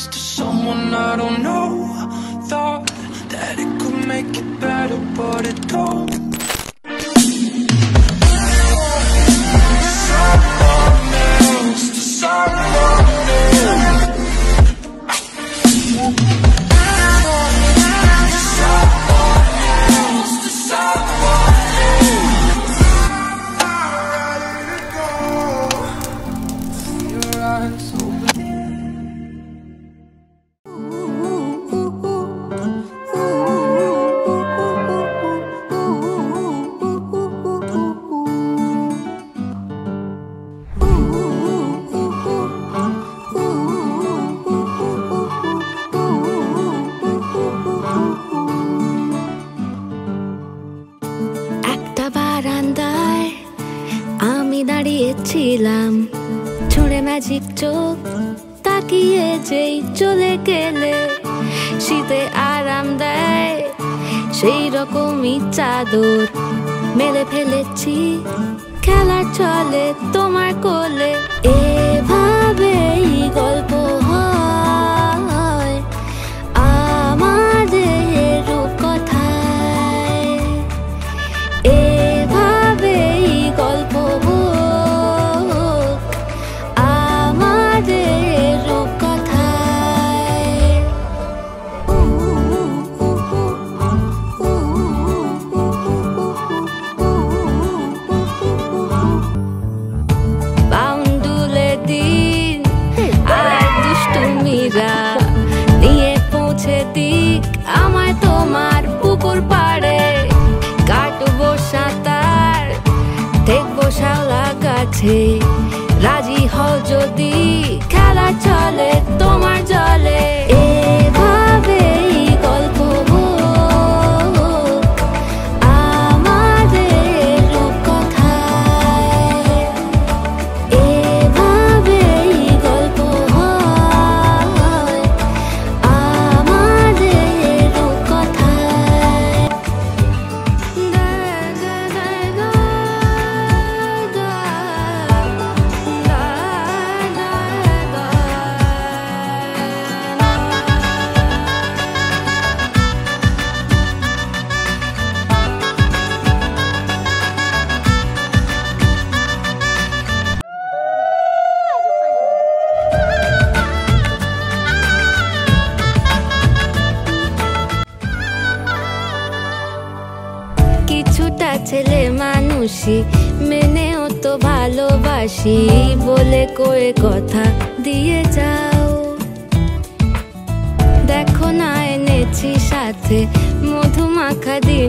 next to someone I don't know. Thought that it could make it better, but it don't. Someone else, to someone else. বারান্দায় আমি দাঁড়িয়েছিলাম, ছুঁড়ে magic চোখ তাকিয়ে যেই চলে গেলে। শীতে আরাম দেয় সেই রকমই চাদর মেলে ফেলেছি, খেলা চলে তোমার কোলে। এভাবেই গল্প হয় আমাদের রূপকথায়, এভাবেই গল্প হোক আমাদের রূপকথায়। বাউন্ডুলে দিন আর দুষ্টুমিরা নিয়ে পৌঁছে দিক আমায় তোমার পুকুর পাড়ে। কাটবো সাঁতার, দেখবো শাওলা গাছে, রাজি হও যদি খেলা চলে তোমার জলে। এভাবেই গল্প হোক আমাদের রূপকথায়, এভাবেই গল্প হয় আমাদের রূপকথায়। কিছুটা ছেলে মানুষই মেনেও তো ভালোবাসি, বলে কয়ে কথা দিয়ে যাও। দেখো না এনেছি সাথে মধুমাখা দিয়ে